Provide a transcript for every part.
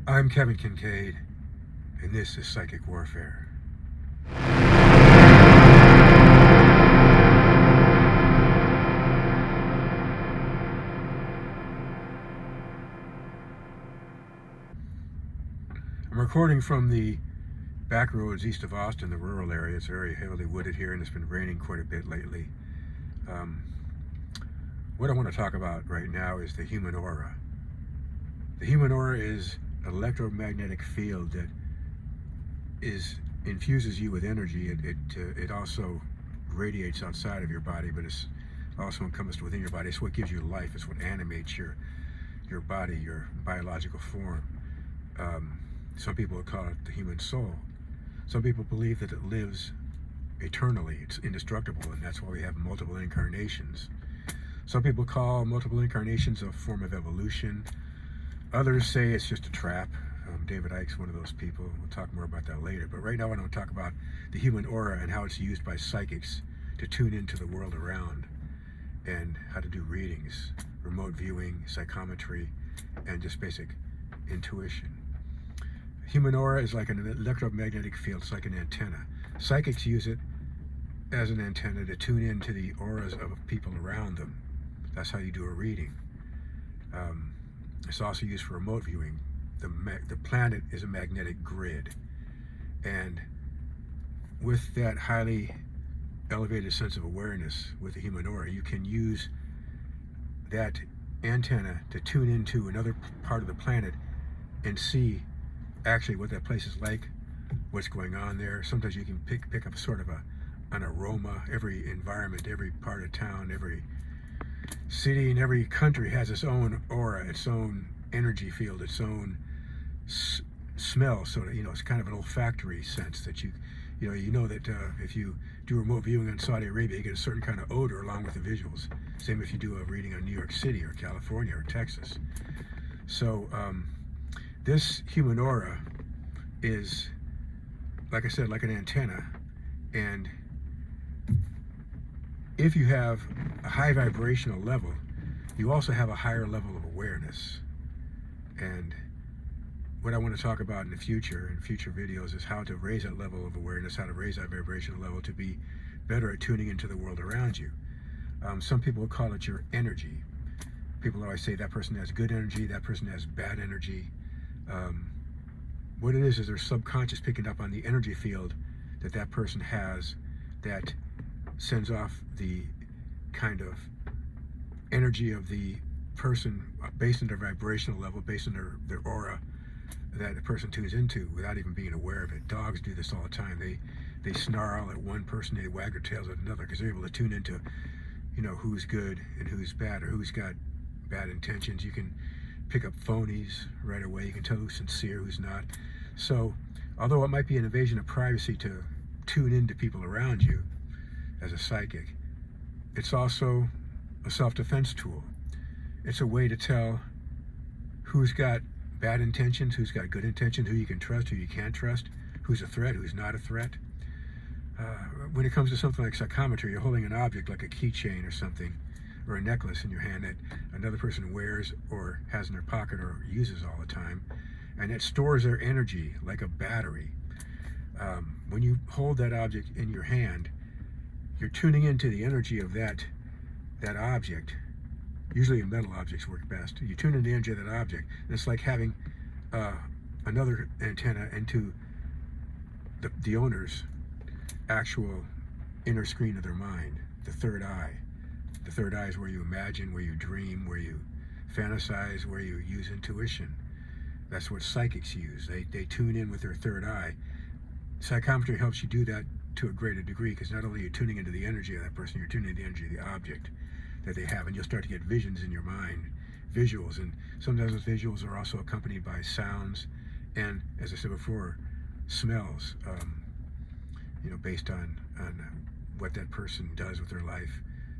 I'm Kevin Kincaid, and this is Psychic Warfare. I'm recording from the back roads east of Austin, the rural area. It's very heavily wooded here, and it's been raining quite a bit lately. What I want to talk about right now is the human aura. The human aura is an electromagnetic field that infuses you with energy. It also radiates outside of your body, but it's also encompassed within your body. It's what gives you life. It's what animates your body, your biological form. Some people would call it the human soul. Some people believe that it lives eternally. It's indestructible, and that's why we have multiple incarnations. Some people call multiple incarnations a form of evolution. Others say it's just a trap. David Icke's one of those people. We'll talk more about that later. But right now I want to talk about the human aura and how it's used by psychics to tune into the world around, and how to do readings, remote viewing, psychometry, and just basic intuition. Human aura is like an electromagnetic field. It's like an antenna. Psychics use it as an antenna to tune into the auras of people around them. That's how you do a reading. It's also used for remote viewing. The planet is a magnetic grid, and with that highly elevated sense of awareness with the human aura, you can use that antenna to tune into another part of the planet and see actually what that place is like, what's going on there. Sometimes you can pick up sort of an aroma. Every environment, every part of town, every city and every country has its own aura, its own energy field, its own smell. So that, it's kind of an olfactory sense that you know that if you do remote viewing on Saudi Arabia, you get a certain kind of odor along with the visuals. Same if you do a reading on New York City or California or Texas. So this human aura is, like I said, like an antenna, and if you have a high vibrational level, you also have a higher level of awareness. And what I want to talk about in future videos is how to raise that level of awareness, how to raise that vibrational level to be better at tuning into the world around you. Some people will call it your energy. People always say that person has good energy, that person has bad energy. What it is their subconscious picking up on the energy field that person has, that sends off the kind of energy of the person based on their vibrational level, based on their aura that a person tunes into without even being aware of it. Dogs do this all the time. They snarl at one person, they wag their tails at another, because they're able to tune into who's good and who's bad, or who's got bad intentions. You can pick up phonies right away. You can tell who's sincere, who's not. So although it might be an invasion of privacy to tune into people around you as a psychic, it's also a self-defense tool. It's a way to tell who's got bad intentions, who's got good intentions, who you can trust, who you can't trust, who's a threat, who's not a threat. When it comes to something like psychometry, you're holding an object like a keychain or something, or a necklace in your hand that another person wears or has in their pocket or uses all the time, and it stores their energy like a battery. When you hold that object in your hand, you're tuning into the energy of that object. Usually metal objects work best. You tune into the energy of that object, and it's like having another antenna into the owner's actual inner screen of their mind, the third eye. The third eye is where you imagine, where you dream, where you fantasize, where you use intuition. That's what psychics use. They tune in with their third eye. Psychometry helps you do that to a greater degree, because not only are you tuning into the energy of that person, you're tuning into the energy of the object that they have, and you'll start to get visions in your mind, visuals, and sometimes those visuals are also accompanied by sounds and, as I said before, smells, based on what that person does with their life.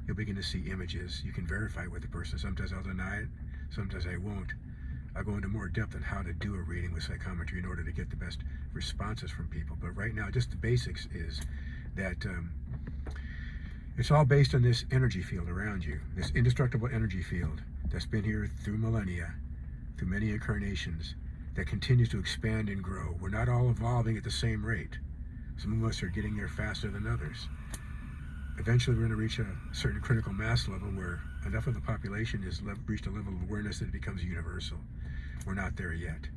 You'll begin to see images. You can verify with the person. Sometimes I'll deny it, sometimes I won't. I'll go into more depth on how to do a reading with psychometry in order to get the best responses from people. But right now, just the basics is that it's all based on this energy field around you, this indestructible energy field that's been here through millennia, through many incarnations, that continues to expand and grow. We're not all evolving at the same rate. Some of us are getting there faster than others. Eventually we're going to reach a certain critical mass level where enough of the population has reached a level of awareness that it becomes universal. We're not there yet.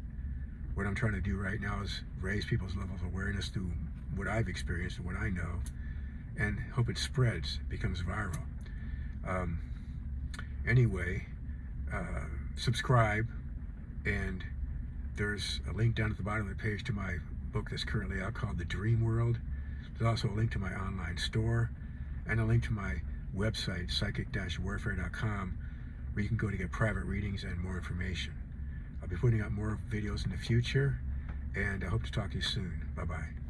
What I'm trying to do right now is raise people's level of awareness through what I've experienced and what I know, and hope it spreads, becomes viral. Anyway, subscribe, and there's a link down at the bottom of the page to my book that's currently out called The Dream World. There's also a link to my online store and a link to my website, psychic-warfare.com, where you can go to get private readings and more information. I'll be putting out more videos in the future, and I hope to talk to you soon. Bye-bye.